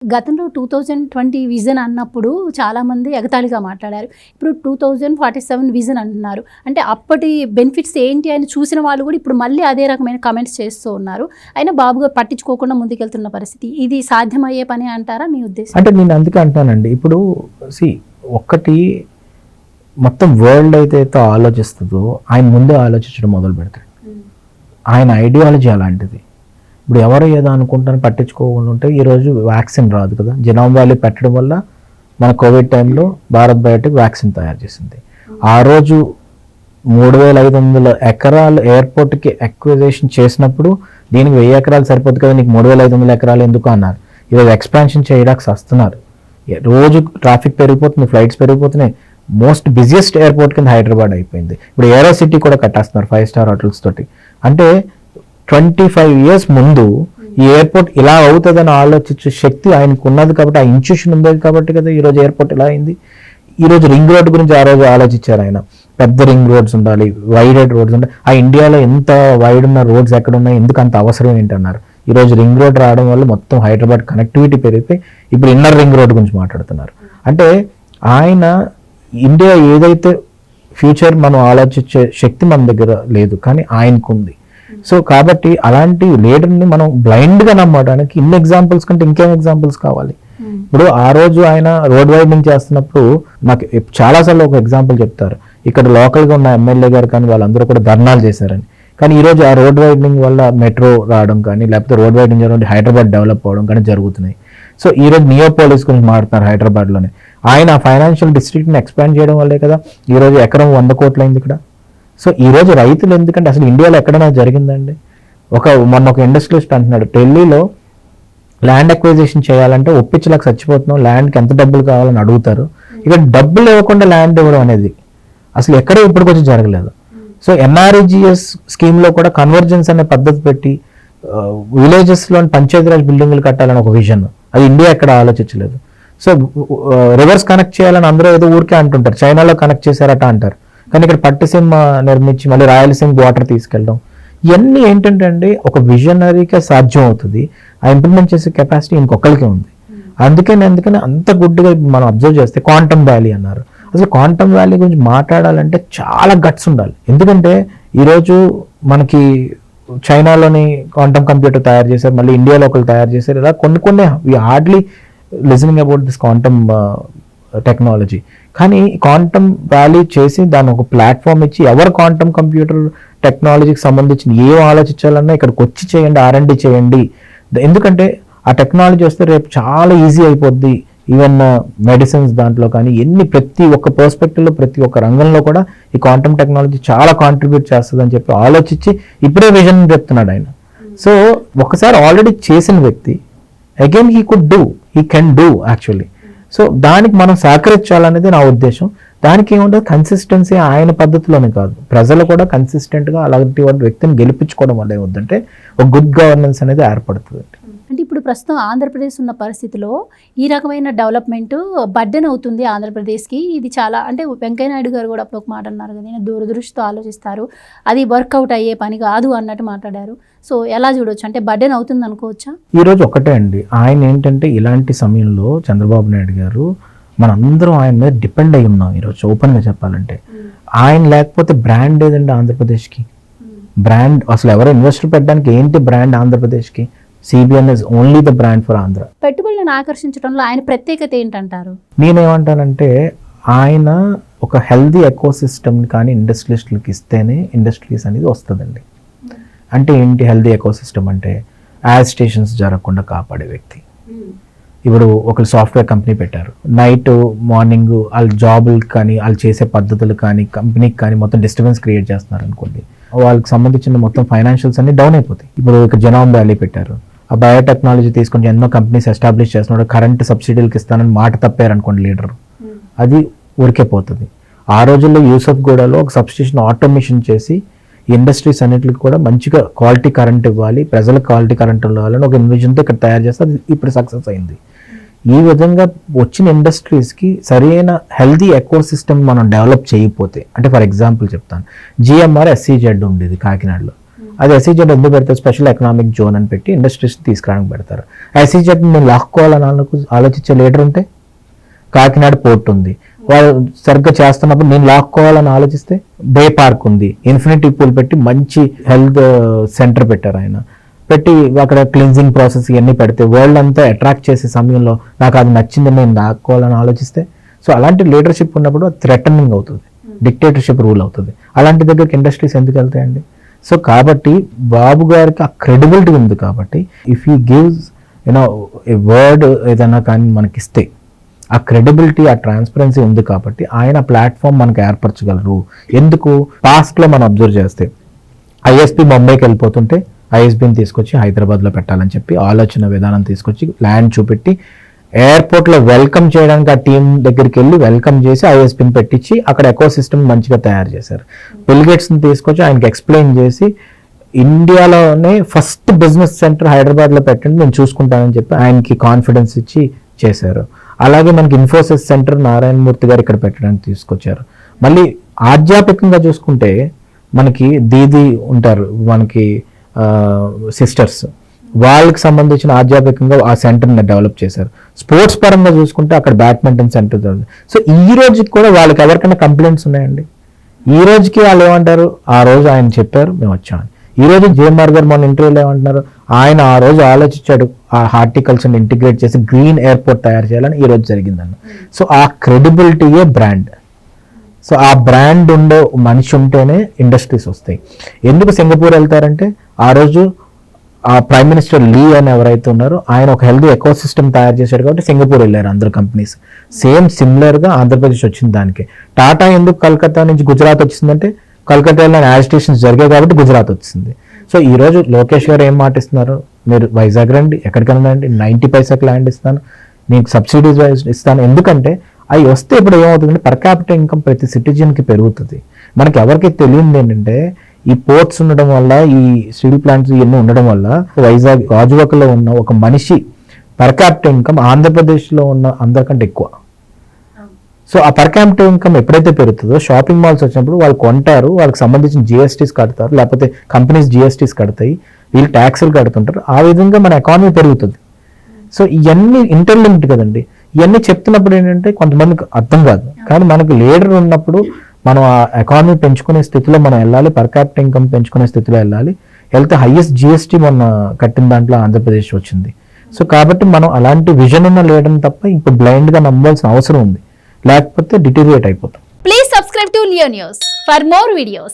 గతంలో 2020 విజన్ అన్నప్పుడు చాలామంది ఎగతాళిగా మాట్లాడారు. ఇప్పుడు 2047 విజన్ అంటున్నారు. అంటే అప్పటి బెనిఫిట్స్ ఏంటి అని చూసిన వాళ్ళు కూడా ఇప్పుడు మళ్ళీ అదే రకమైన కామెంట్స్ చేస్తూ ఉన్నారు. అయినా బాబు గారు పట్టించుకోకుండా ముందుకెళ్తున్న పరిస్థితి. ఇది సాధ్యమయ్యే పని అంటారా మీ ఉద్దేశం? అంటే నేను అందుకే అంటానండి. ఇప్పుడు ఒక్కటి మొత్తం వరల్డ్ అయితే ఆలోచిస్తుందో ఆయన ముందే ఆలోచించడం మొదలు పెడతాడు. ఆయన ఐడియాలజీ అలాంటిది. ఇప్పుడు ఎవరు ఏదో అనుకుంటారని పట్టించుకోకుండా ఉంటే ఈరోజు వ్యాక్సిన్ రాదు కదా. జెనోమ్ వ్యాలీ పెట్టడం వల్ల మన కోవిడ్ టైంలో భారత్ బయోటెక్ వ్యాక్సిన్ తయారు చేసింది. ఆ రోజు 3,500 ఎకరాలు ఎయిర్పోర్ట్కి అక్విజిషన్ చేసినప్పుడు దీనికి 1000 ఎకరాలు సరిపోతుంది కదా, నీకు 3,500 ఎకరాలు ఎందుకు అన్నారు. ఈరోజు ఎక్స్పాన్షన్ చేయడానికి వస్తున్నారు. రోజు ట్రాఫిక్ పెరిగిపోతుంది, ఫ్లైట్స్ పెరిగిపోతున్నాయి. మోస్ట్ బిజియెస్ట్ ఎయిర్పోర్ట్ కింద హైదరాబాద్ అయిపోయింది. ఇప్పుడు ఏరో సిటీ కూడా కట్టేస్తున్నారు 5 స్టార్ హోటల్స్ తోటి. అంటే 25 years ముందు ఈ ఎయిర్పోర్ట్ ఇలా అవుతుందని ఆలోచించే శక్తి ఆయనకు ఉన్నది కాబట్టి, ఆ ఇన్స్టిట్యూషన్ ఉంది కాబట్టి కదా ఈరోజు ఎయిర్పోర్ట్ ఇలా అయింది. ఈరోజు రింగ్ రోడ్ గురించి ఆ రోజు ఆలోచించారు ఆయన. పెద్ద రింగ్ రోడ్స్ ఉండాలి, వైడెడ్ రోడ్స్ ఉండాలి. ఆ ఇండియాలో ఎంత వైడ్ ఉన్న రోడ్స్ ఎక్కడ ఉన్నాయి, ఎందుకు అంత అవసరం ఏంటన్నారు. ఈరోజు రింగ్ రోడ్ రావడం వల్ల మొత్తం హైదరాబాద్ కనెక్టివిటీ పెరిగిపోయి ఇప్పుడు ఇన్నర్ రింగ్ రోడ్ గురించి మాట్లాడుతున్నారు. అంటే ఆయన ఇండియా ఏదైతే ఫ్యూచర్ మనం ఆలోచించే శక్తి మన దగ్గర లేదు, కానీ ఆయనకు ఉంది. సో కాబట్టి అలాంటి లీడర్ని మనం బ్లైండ్గా నమ్మడానికి ఇన్ని ఎగ్జాంపుల్స్ కంటే ఇంకేం ఎగ్జాంపుల్స్ కావాలి. ఇప్పుడు ఆ రోజు ఆయన రోడ్ వైడింగ్ చేస్తున్నప్పుడు నాకు చాలాసార్లు ఒక ఎగ్జాంపుల్ చెప్తారు. ఇక్కడ లోకల్గా ఉన్న ఎమ్మెల్యే గారు కానీ వాళ్ళందరూ కూడా ధర్నాలు చేశారని. కానీ ఈరోజు ఆ రోడ్ వైడింగ్ వల్ల మెట్రో రావడం కానీ, లేకపోతే రోడ్ వైడింగ్ జరగడం హైదరాబాద్ డెవలప్ అవ్వడం కానీ జరుగుతున్నాయి. సో ఈరోజు నియోపోలిస్ గురించి మాట్లాడుతున్నారు హైదరాబాద్లోనే. ఆయన ఫైనాన్షియల్ డిస్ట్రిక్ట్ని ఎక్స్పాండ్ చేయడం వల్లే కదా ఈరోజు ఎకరం 100 కోట్లు అయింది ఇక్కడ. సో ఈరోజు రైతులు ఎందుకంటే అసలు ఇండియాలో ఎక్కడైనా జరిగిందండి. మొన్న ఒక ఇండస్ట్రియలిస్ట్ అంటున్నాడు, ఢిల్లీలో ల్యాండ్ అక్విజిషన్ చేయాలంటే ఒప్పించలేక చచ్చిపోతున్నాం, ల్యాండ్కి ఎంత డబ్బులు కావాలని అడుగుతారు. ఇక్కడ డబ్బులు ఇవ్వకుండా ల్యాండ్ ఇవ్వడం అనేది అసలు ఎక్కడ ఇప్పటికొచ్చి జరగలేదు. సో ఎన్ఆర్ఈజిఎస్ స్కీమ్లో కూడా కన్వర్జెన్స్ అనే పద్ధతి పెట్టి విలేజెస్లోని పంచాయతీరాజ్ బిల్డింగ్లు కట్టాలని ఒక విజన్, అది ఇండియా ఎక్కడ ఆలోచించలేదు. సో రివర్స్ కనెక్ట్ చేయాలని అందరూ ఏదో ఊరికే అంటుంటారు, చైనాలో కనెక్ట్ చేశారట అంటారు. కానీ ఇక్కడ పట్టిసీమ నిర్మించి మళ్ళీ రాయలసీమ వాటర్ తీసుకెళ్ళడం, ఇవన్నీ ఏంటంటే అండి ఒక విజనరీగా సాధ్యం అవుతుంది. ఆ ఇంప్లిమెంట్ చేసే కెపాసిటీ ఇంకొకరికి ఉంది. అందుకని అంత గుడ్డుగా మనం అబ్జర్వ్ చేస్తే క్వాంటమ్ వ్యాలీ అన్నారు. అసలు క్వాంటమ్ వ్యాలీ గురించి మాట్లాడాలంటే చాలా గట్స్ ఉండాలి. ఎందుకంటే ఈరోజు మనకి చైనాలోని క్వాంటమ్ కంప్యూటర్ తయారు చేశారు, మళ్ళీ ఇండియాలో ఒకరు తయారు చేశారు. ఇలా కొన్ని we hardly listening about this quantum technology. కానీ క్వాంటమ్ వ్యాలీ చేసి దాన్ని ఒక ప్లాట్ఫామ్ ఇచ్చి ఎవరు క్వాంటమ్ కంప్యూటర్ టెక్నాలజీకి సంబంధించిన ఏం ఆలోచించాలన్నా ఇక్కడికి వచ్చి చేయండి, R&D చేయండి. ఎందుకంటే ఆ టెక్నాలజీ వస్తే రేపు చాలా ఈజీ అయిపోద్ది. ఈవెన్ మెడిసిన్స్ దాంట్లో కానీ ప్రతి ఒక్క పర్స్పెక్టివ్లో ప్రతి ఒక్క రంగంలో కూడా ఈ క్వాంటమ్ టెక్నాలజీ చాలా కాంట్రిబ్యూట్ చేస్తుంది అని చెప్పి ఆలోచించి ఇప్పుడే విజన్ చెప్తున్నాడు ఆయన. సో ఒకసారి ఆల్రెడీ చేసిన వ్యక్తి again he can do actually. So దానికి మనం సహకరించాలనేది నా ఉద్దేశం. దానికి ఏముంటుంది, కన్సిస్టెన్సీ ఆయన పద్ధతిలోనే కాదు, ప్రజలు కూడా కన్సిస్టెంట్గా అలాంటి వ్యక్తిని గెలిపించుకోవడం వల్ల ఏమవుతుందంటే ఒక గుడ్ గవర్నెన్స్ అనేది ఏర్పడుతుంది. అంటే ఇప్పుడు ప్రస్తుతం ఆంధ్రప్రదేశ్ ఉన్న పరిస్థితిలో ఈ రకమైన డెవలప్మెంట్ బర్డెన్ అవుతుంది ఆంధ్రప్రదేశ్కి. ఇది చాలా అంటే వెంకయ్యనాయుడు గారు కూడా అప్పుడు ఒక మాట అన్నారు కదా, నేను దూరదృష్టితో ఆలోచిస్తారు, అది వర్కౌట్ అయ్యే పని కాదు అన్నట్టు మాట్లాడారు. సో ఎలా చూడవచ్చు, అంటే బర్డెన్ అవుతుంది అనుకోవచ్చా? ఈరోజు ఒకటే అండి, ఆయన ఏంటంటే ఇలాంటి సమయంలో చంద్రబాబు నాయుడు గారు మనందరం ఆయన మీద డిపెండ్ అయి ఉన్నాం. ఈరోజు ఓపెన్గా చెప్పాలంటే ఆయన లేకపోతే బ్రాండ్ ఏదండి ఆంధ్రప్రదేశ్కి? బ్రాండ్ అసలు ఎవరో ఇన్వెస్టర్ పెట్టడానికి ఏంటి బ్రాండ్ ఆంధ్రప్రదేశ్కి? CBN is only the brand for Andhra. పెట్టుబడులను ఆకర్షించడంలో ఆయన ప్రత్యేకత ఏంటంటారు? నేనేమంటానంటే ఆయన ఒక హెల్దీ ఎకోసిస్టమ్ కానీ ఇండస్ట్రియలిస్టులకి ఇస్తేనే ఇండస్ట్రీస్ అనేది వస్తుందండి. అంటే ఏంటి హెల్దీ ఎకోసిస్టమ్ అంటే యాడ్ స్టేషన్స్ జరగకుండా కాపాడే వ్యక్తి. ఇప్పుడు ఒక సాఫ్ట్వేర్ కంపెనీ పెట్టారు, నైట్ మార్నింగ్ వాళ్ళ జాబులు కానీ వాళ్ళు చేసే పద్ధతులు కానీ కంపెనీకి కానీ మొత్తం డిస్టర్బెన్స్ క్రియేట్ చేస్తున్నారు అనుకోండి, వాళ్ళకి సంబంధించిన మొత్తం ఫైనాన్షియల్స్ అన్ని డౌన్ అయిపోతాయి. ఇప్పుడు ఇక్కడ జెనోమ్ వ్యాలీ పెట్టారు, ఆ బయోటెక్నాలజీ తీసుకొని ఎన్నో కంపెనీస్ ఎస్టాబ్లిష్ చేస్తున్నాడు, కరెంట్ సబ్సిడీలకు ఇస్తానని మాట తప్పారు అనుకోండి లీడర్, అది ఊరికే పోతుంది. ఆ రోజుల్లో యూసఫ్గూడలో ఒక సబ్స్టేషన్ ఆటోమేషన్ చేసి ఇండస్ట్రీస్ అన్నిటికి కూడా మంచిగా క్వాలిటీ కరెంట్ ఇవ్వాలి, ప్రజలకు క్వాలిటీ కరెంట్ ఇవ్వాలని ఒక ఇన్విజన్తో ఇక్కడ తయారు చేస్తే అది ఇప్పుడు సక్సెస్ అయింది. ఈ విధంగా వచ్చిన ఇండస్ట్రీస్కి సరైన హెల్దీ ఎకోసిస్టమ్ మనం డెవలప్ చేయకపోతే, అంటే ఫర్ ఎగ్జాంపుల్ చెప్తాను, GMR SEZ ఉండేది కాకినాడలో, అది ఎస్ఈజెడ్ ఎందుకు పెడతారు, స్పెషల్ ఎకనామిక్ జోన్ అని పెట్టి ఇండస్ట్రీస్ తీసుకురావడానికి పెడతారు. ఎస్ఈజెడ్ నేను లాక్కోవాలని ఆలోచించే లీడర్ ఉంటే, కాకినాడ పోర్ట్ ఉంది, వాళ్ళు సరిగ్గా చేస్తున్నప్పుడు నేను లాక్కోవాలని ఆలోచిస్తే బే పార్క్ ఉంది, ఇన్ఫినిటీ పూల్ పెట్టి మంచి హెల్త్ సెంటర్ పెట్టారు ఆయన, పెట్టి అక్కడ క్లీన్జింగ్ ప్రాసెస్ ఇవన్నీ పెడితే వరల్డ్ అంతా అట్రాక్ట్ చేసే సమయంలో నాకు అది నచ్చింది నేను లాక్కోవాలని ఆలోచిస్తే, సో అలాంటి లీడర్షిప్ ఉన్నప్పుడు థ్రెటనింగ్ అవుతుంది, డిక్టేటర్షిప్ రూల్ అవుతుంది. అలాంటి దగ్గరికి ఇండస్ట్రీస్ ఎందుకు వెళ్తాయండి? సో కాబట్టి బాబు గారికి ఆ క్రెడిబిలిటీ ఉంది కాబట్టి if he gives you know A word ఏదైనా కానీ మనకిస్తే ఆ క్రెడిబిలిటీ, ఆ ట్రాన్స్పరెన్సీ ఉంది కాబట్టి ఆయన ప్లాట్ఫామ్ మనకు ఏర్పరచగలరు. ఎందుకు? పాస్ట్లో మనం అబ్జర్వ్ చేస్తే ఐఎస్పీ బొంబాయికి వెళ్ళిపోతుంటే ఐఎస్బీని తీసుకొచ్చి హైదరాబాద్లో పెట్టాలని చెప్పి ఆలోచన విధానం తీసుకొచ్చి ల్యాండ్ చూపెట్టి ఎయిర్పోర్ట్లో వెల్కమ్ చేయడానికి ఆ టీం దగ్గరికి వెళ్ళి వెల్కమ్ చేసి ఐఎస్పీని పెట్టించి అక్కడ ఎకో సిస్టమ్ మంచిగా తయారు చేశారు. బిల్ గేట్స్ని తీసుకొచ్చి ఆయనకి ఎక్స్ప్లెయిన్ చేసి ఇండియాలోనే ఫస్ట్ బిజినెస్ సెంటర్ హైదరాబాద్లో పెట్టండి నేను చూసుకుంటానని చెప్పి ఆయనకి కాన్ఫిడెన్స్ ఇచ్చి చేశారు. అలాగే మనకి ఇన్ఫోసిస్ సెంటర్ నారాయణమూర్తి గారు ఇక్కడ పెట్టడానికి తీసుకొచ్చారు. మళ్ళీ ఆధ్యాత్మికంగా చూసుకుంటే మనకి దీది ఉంటారు, మనకి సిస్టర్స్, వాళ్ళకి సంబంధించిన ఆధ్యాత్మికంగా ఆ సెంటర్ని డెవలప్ చేశారు. స్పోర్ట్స్ పరంగా చూసుకుంటే అక్కడ బ్యాడ్మింటన్ సెంటర్. సో ఈ రోజుకి కూడా వాళ్ళకి ఎవరికైనా కంప్లైంట్స్ ఉన్నాయండి? ఈ రోజుకి వాళ్ళు ఏమంటారు, ఆ రోజు ఆయన చెప్పారు మేము వచ్చామని. ఈ రోజు జేఎంఆర్ గారు మన ఇంటర్వ్యూలో ఏమంటున్నారు, ఆయన ఆ రోజు ఆలోచించాడు ఆ హార్టికల్చర్ని ఇంటిగ్రేట్ చేసి గ్రీన్ ఎయిర్పోర్ట్ తయారు చేయాలని, ఈ రోజు జరిగిందన్న. సో ఆ క్రెడిబిలిటీయే బ్రాండ్. సో ఆ బ్రాండ్ ఉండే మనిషి ఉంటేనే ఇండస్ట్రీస్ వస్తాయి. ఎందుకు సింగపూర్ వెళ్తారంటే ఆ రోజు ఆ ప్రైమ్ మినిస్టర్ లీ అని ఎవరైతే ఉన్నారో ఆయన ఒక హెల్తీ ఎకో సిస్టమ్ తయారు చేశాడు కాబట్టి సింగపూర్ వెళ్ళారు అందరు కంపెనీస్. సేమ్ సిమిలర్గా ఆంధ్రప్రదేశ్ వచ్చింది దానికి. టాటా ఎందుకు కలకత్తా నుంచి గుజరాత్ వచ్చిందంటే కలకత్తాలో యాజిటేషన్స్ జరిగాయి కాబట్టి గుజరాత్ వచ్చింది. సో ఈ రోజు లోకేష్ గారు ఏం మాటిస్తున్నారు, మీరు వైజాగ్ రండి, ఎక్కడికైనా రండి, 90 పైసకి ల్యాండ్ ఇస్తాను, మీకు సబ్సిడీస్ ఇస్తాను. ఎందుకంటే అవి వస్తే ఇప్పుడు ఏమవుతుందంటే పర్ క్యాపిటల్ ఇన్కమ్ ప్రతి సిటిజన్కి పెరుగుతుంది. మనకి ఎవరికి తెలియదు ఏంటంటే ఈ పోర్ట్స్ ఉండడం వల్ల, ఈ స్టీల్ ప్లాంట్స్ ఇవన్నీ ఉండడం వల్ల వైజాగ్ గాజువాకలో ఉన్న ఒక మనిషి పర్ క్యాపిటల్ ఇన్కమ్ ఆంధ్రప్రదేశ్లో ఉన్న అందరికంటే ఎక్కువ. సో ఆ పర్ క్యాపిటల్ ఇన్కమ్ ఎప్పుడైతే పెరుగుతుందో షాపింగ్ మాల్స్ వచ్చినప్పుడు వాళ్ళు కొంటారు, వాళ్ళకి సంబంధించిన జిఎస్టీస్ కడతారు, లేకపోతే కంపెనీస్ జిఎస్టీస్ కడతాయి, వీళ్ళు ట్యాక్సులు కడుతుంటారు. ఆ విధంగా మన ఎకానమీ పెరుగుతుంది. సో ఇవన్నీ ఇంటర్లింక్డ్ కదండి. ఇవన్నీ చెప్తున్నప్పుడు ఏంటంటే కొంతమందికి అర్థం కాదు, కానీ మనకు లీడర్ ఉన్నప్పుడు మనం ఆ ఎకానమీ పెంచుకునే స్థితిలో మనం వెళ్ళాలి, పర్ క్యాపిటల్ ఇన్కమ్ పెంచుకునే స్థితిలో వెళ్ళాలి. వెళ్తే హైయెస్ట్ జిఎస్టీ మొన్న కట్టిన దాంట్లో ఆంధ్రప్రదేశ్ వచ్చింది. సో కాబట్టి మనం అలాంటి విజన్ ఉన్న లీడర్ని తప్ప ఇప్పుడు బ్లైండ్గా నమ్మాల్సిన అవసరం ఉంది, లేకపోతే డిటీరియేట్ అయిపోతాం. Please subscribe to Leo News for more videos.